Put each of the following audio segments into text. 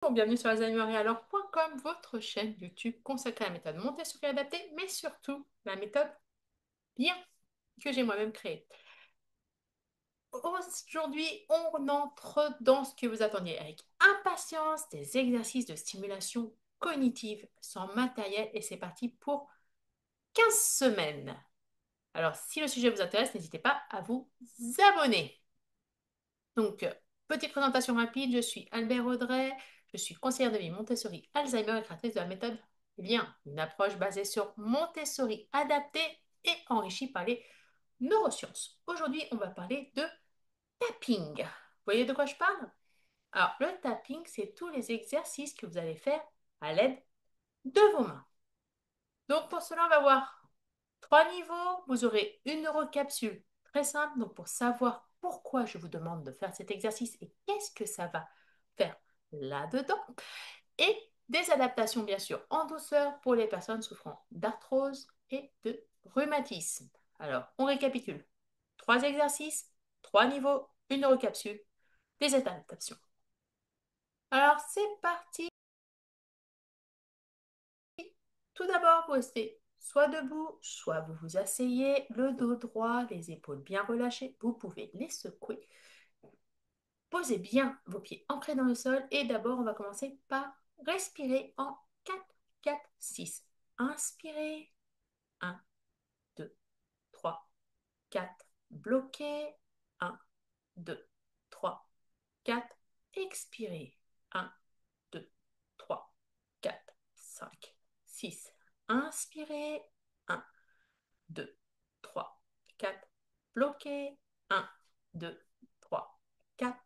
Bienvenue sur alzheimer-et-alors.com, votre chaîne YouTube consacrée à la méthode Montessori adaptée, mais surtout la méthode bien que j'ai moi-même créée. Aujourd'hui, on entre dans ce que vous attendiez avec impatience, des exercices de stimulation cognitive sans matériel et c'est parti pour 15 semaines. Alors, si le sujet vous intéresse, n'hésitez pas à vous abonner. Donc, petite présentation rapide, je suis Albert Audrey, je suis conseillère de vie Montessori Alzheimer et créatrice de la méthode Lien, une approche basée sur Montessori adaptée et enrichie par les neurosciences. Aujourd'hui, on va parler de tapping. Vous voyez de quoi je parle? Alors, le tapping, c'est tous les exercices que vous allez faire à l'aide de vos mains. Donc, pour cela, on va voir trois niveaux. Vous aurez une neurocapsule très simple. Donc, pour savoir pourquoi je vous demande de faire cet exercice et qu'est-ce que ça va faire là-dedans. Et des adaptations, bien sûr, en douceur pour les personnes souffrant d'arthrose et de rhumatisme. Alors, on récapitule. Trois exercices, trois niveaux, une neurocapsule, des adaptations. Alors, c'est parti. Tout d'abord, vous restez soit debout, soit vous vous asseyez, le dos droit, les épaules bien relâchées. Vous pouvez les secouer. Posez bien vos pieds ancrés dans le sol et d'abord, on va commencer par respirer en 4, 4, 6. Inspirez. 1, 2, 3, 4. Bloquez. 1, 2, 3, 4. Expirez. 1, 2, 3, 4, 5, 6. Inspirez. 1, 2, 3, 4. Bloquez. 1, 2, 3, 4.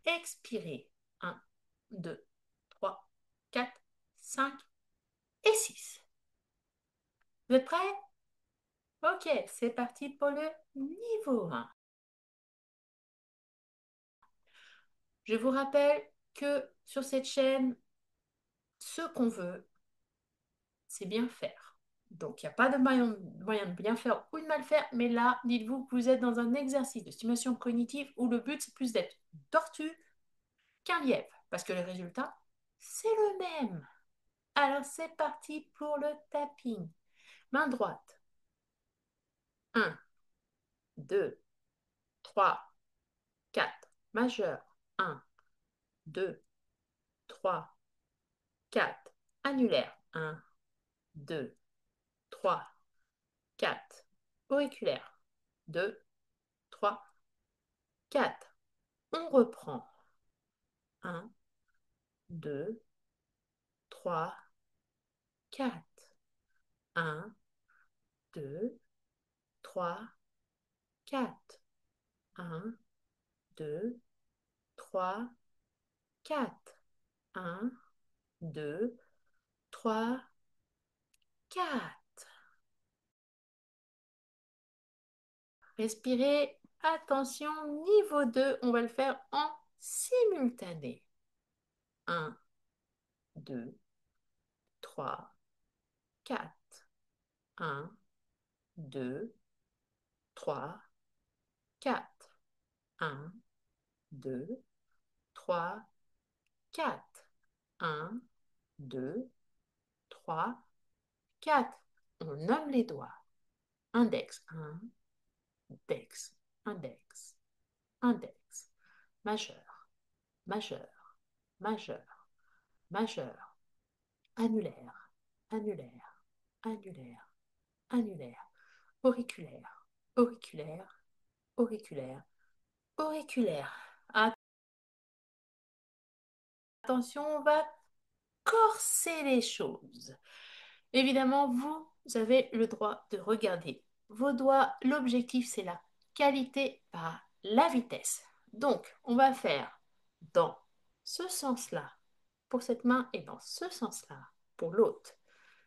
Expirez. 1, 2, 3, 4, 5 et 6. Vous êtes prêts? Ok, c'est parti pour le niveau 1. Je vous rappelle que sur cette chaîne, ce qu'on veut, c'est bien faire. Donc, il n'y a pas de moyen de bien faire ou de mal faire, mais là, dites-vous que vous êtes dans un exercice de stimulation cognitive où le but, c'est plus d'être une tortue qu'un lièvre, parce que le résultat, c'est le même. Alors, c'est parti pour le tapping. Main droite. 1, 2, 3, 4. Majeur. 1, 2, 3, 4. Annulaire. 1, 2, 3, 4. Auriculaire. 2, 3, 4. On reprend. 1, 2, 3, 4. 1, 2, 3, 4. 1, 2, 3, 4. 1, 2, 3, 4. Respirez. Attention, niveau 2, on va le faire en simultané. 1, 2, 3, 4. 1, 2, 3, 4. 1, 2, 3, 4. 1, 2, 3, 4. On nomme les doigts. Index 1, dex, index, index. Majeur, majeur, majeur, majeur. Annulaire, annulaire, annulaire, annulaire. Auriculaire, auriculaire, auriculaire, auriculaire. Attention, on va corser les choses. Évidemment, vous avez le droit de regarder vos doigts. L'objectif, c'est la qualité par la vitesse. Donc, on va faire dans ce sens-là pour cette main et dans ce sens-là pour l'autre.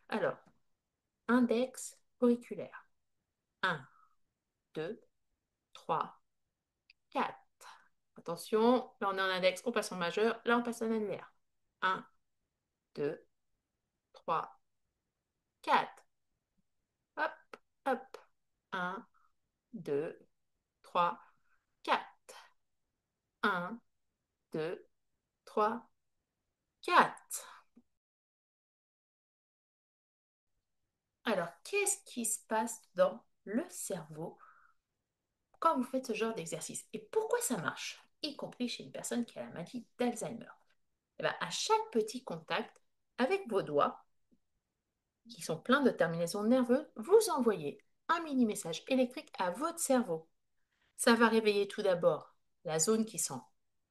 Alors, index auriculaire. 1, 2, 3, 4. Attention, là on est en index, on passe en majeur, là on passe en annulaire. 1, 2, 3, 4. Hop, hop. 1, 2, 3, 4. 1, 2, 3, 4. Alors, qu'est-ce qui se passe dans le cerveau quand vous faites ce genre d'exercice? Et pourquoi ça marche? Y compris chez une personne qui a la maladie d'Alzheimer. Eh bien, à chaque petit contact avec vos doigts, qui sont pleins de terminaisons nerveuses, vous envoyez un mini-message électrique à votre cerveau. Ça va réveiller tout d'abord la zone qui sent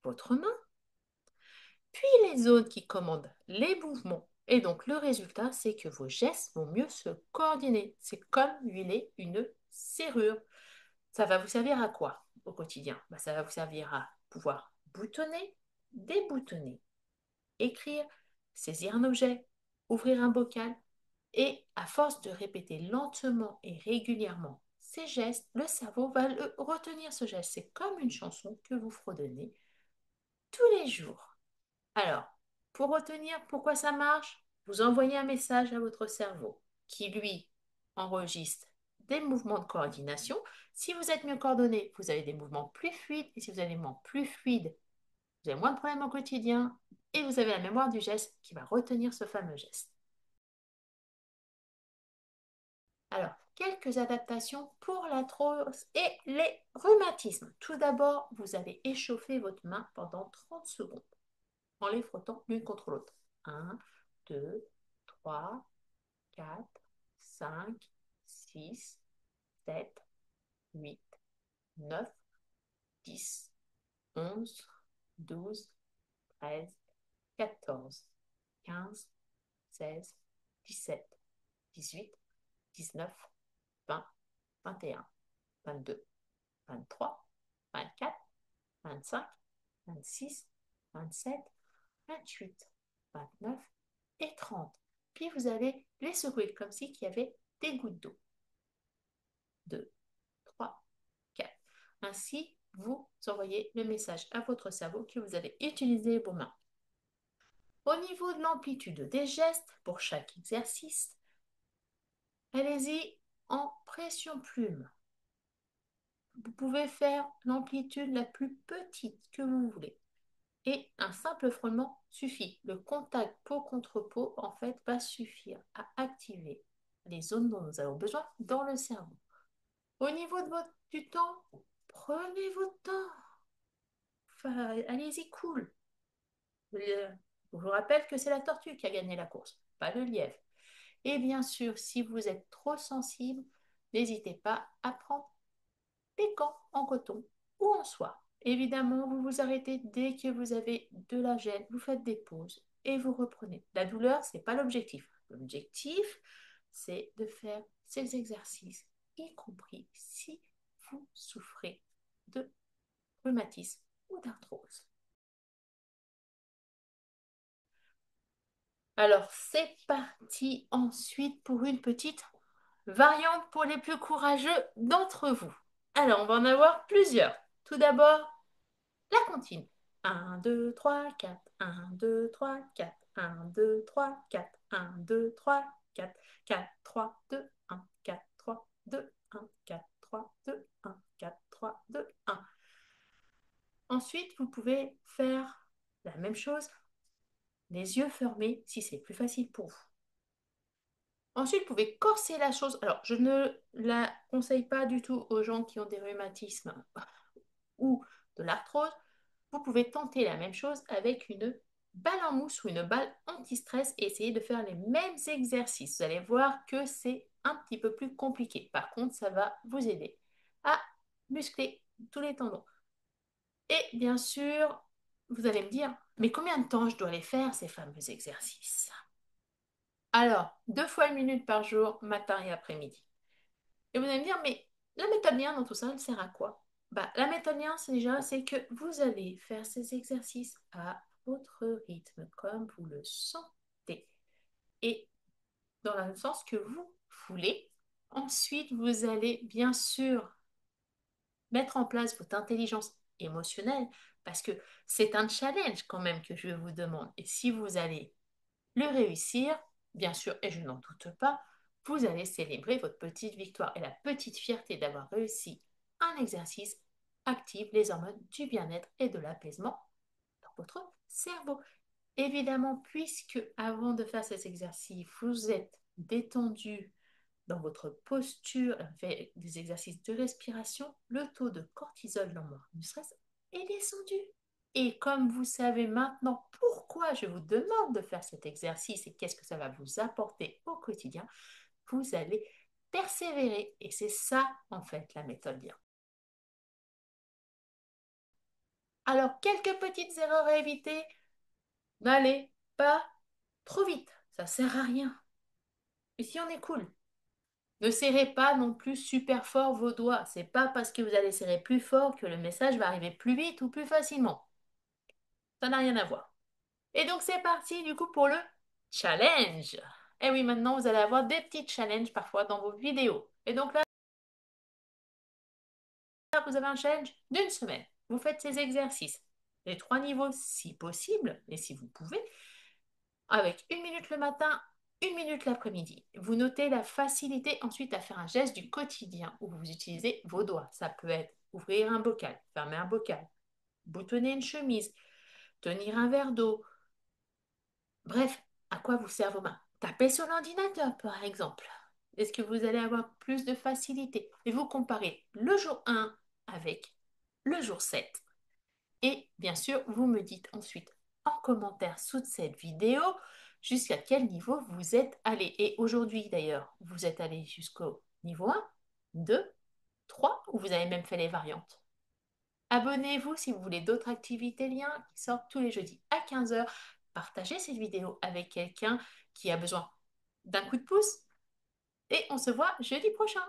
votre main, puis les zones qui commandent les mouvements. Et donc le résultat, c'est que vos gestes vont mieux se coordonner. C'est comme huiler une serrure. Ça va vous servir à quoi au quotidien? Ça va vous servir à pouvoir boutonner, déboutonner, écrire, saisir un objet, ouvrir un bocal. Et à force de répéter lentement et régulièrement ces gestes, le cerveau va retenir ce geste. C'est comme une chanson que vous fredonnez tous les jours. Alors, pour retenir pourquoi ça marche, vous envoyez un message à votre cerveau qui, lui, enregistre des mouvements de coordination. Si vous êtes mieux coordonné, vous avez des mouvements plus fluides. Et si vous avez des mouvements plus fluides, vous avez moins de problèmes au quotidien. Et vous avez la mémoire du geste qui va retenir ce fameux geste. Alors, quelques adaptations pour l'arthrose et les rhumatismes. Tout d'abord, vous allez échauffer votre main pendant 30 secondes en les frottant l'une contre l'autre. 1, 2, 3, 4, 5, 6, 7, 8, 9, 10, 11, 12, 13, 14, 15, 16, 17, 18, 19, 20, 21, 22, 23, 24, 25, 26, 27, 28, 29 et 30. Puis vous allez les secouer comme si il y avait des gouttes d'eau. 2, 3, 4. Ainsi, vous envoyez le message à votre cerveau que vous allez utiliser vos mains. Au niveau de l'amplitude des gestes pour chaque exercice, allez-y en pression plume. Vous pouvez faire l'amplitude la plus petite que vous voulez. Et un simple frôlement suffit. Le contact peau contre peau, en fait, va suffire à activer les zones dont nous avons besoin dans le cerveau. Au niveau de du temps, prenez votre temps. Enfin, allez-y cool. Je vous rappelle que c'est la tortue qui a gagné la course, pas le lièvre. Et bien sûr, si vous êtes trop sensible, n'hésitez pas à prendre des gants en coton ou en soie. Évidemment, vous vous arrêtez dès que vous avez de la gêne, vous faites des pauses et vous reprenez. La douleur, ce n'est pas l'objectif. L'objectif, c'est de faire ces exercices, y compris si vous souffrez de rhumatisme ou d'arthrose. Alors, c'est parti ensuite pour une petite variante pour les plus courageux d'entre vous. Alors, on va en avoir plusieurs. Tout d'abord, la comptine. 1, 2, 3, 4. 1, 2, 3, 4. 1, 2, 3, 4. 1, 2, 3, 4. 4, 3, 2, 1. 4, 3, 2, 1. 4, 3, 2, 1. 4, 3, 2, 1. Ensuite, vous pouvez faire la même chose, les yeux fermés, si c'est plus facile pour vous. Ensuite, vous pouvez corser la chose. Alors, je ne la conseille pas du tout aux gens qui ont des rhumatismes ou de l'arthrose. Vous pouvez tenter la même chose avec une balle en mousse ou une balle anti-stress et essayer de faire les mêmes exercices. Vous allez voir que c'est un petit peu plus compliqué. Par contre, ça va vous aider à muscler tous les tendons. Et bien sûr, vous allez me dire, mais combien de temps je dois les faire, ces fameux exercices? Alors, 2 fois 1 minute par jour, matin et après-midi. Et vous allez me dire, mais la méthode lien dans tout ça, elle sert à quoi? La méthode lien, c'est que vous allez faire ces exercices à votre rythme, comme vous le sentez. Et dans le sens que vous voulez. Ensuite, vous allez bien sûr mettre en place votre intelligence émotionnelle, parce que c'est un challenge quand même que je vous demande. Et si vous allez le réussir, bien sûr, et je n'en doute pas, vous allez célébrer votre petite victoire. Et la petite fierté d'avoir réussi un exercice active les hormones du bien-être et de l'apaisement dans votre cerveau. Évidemment, puisque avant de faire ces exercices, vous êtes détendu dans votre posture, fait des exercices de respiration, le taux de cortisol dans du stress est descendu. Et comme vous savez maintenant pourquoi je vous demande de faire cet exercice et qu'est-ce que ça va vous apporter au quotidien, vous allez persévérer. Et c'est ça, en fait, la méthode bien. Alors, quelques petites erreurs à éviter. N'allez pas trop vite. Ça sert à rien. Ici, on est cool. Ne serrez pas non plus super fort vos doigts. C'est pas parce que vous allez serrer plus fort que le message va arriver plus vite ou plus facilement. Ça n'a rien à voir. Et donc c'est parti du coup pour le challenge. Et oui, maintenant vous allez avoir des petits challenges parfois dans vos vidéos. Et donc là, vous avez un challenge d'une semaine. Vous faites ces exercices, les 3 niveaux si possible, et si vous pouvez, avec 1 minute le matin, 1 minute l'après-midi. Vous notez la facilité ensuite à faire un geste du quotidien où vous utilisez vos doigts. Ça peut être ouvrir un bocal, fermer un bocal, boutonner une chemise, tenir un verre d'eau. Bref, à quoi vous servent vos mains? Taper sur l'ordinateur, par exemple. Est-ce que vous allez avoir plus de facilité? Et vous comparez le jour 1 avec le jour 7. Et bien sûr, vous me dites ensuite en commentaire sous cette vidéo jusqu'à quel niveau vous êtes allé. Et aujourd'hui d'ailleurs, vous êtes allé jusqu'au niveau 1, 2, 3 ou vous avez même fait les variantes. Abonnez-vous si vous voulez d'autres activités liens qui sortent tous les jeudis à 15 heures. Partagez cette vidéo avec quelqu'un qui a besoin d'un coup de pouce et on se voit jeudi prochain.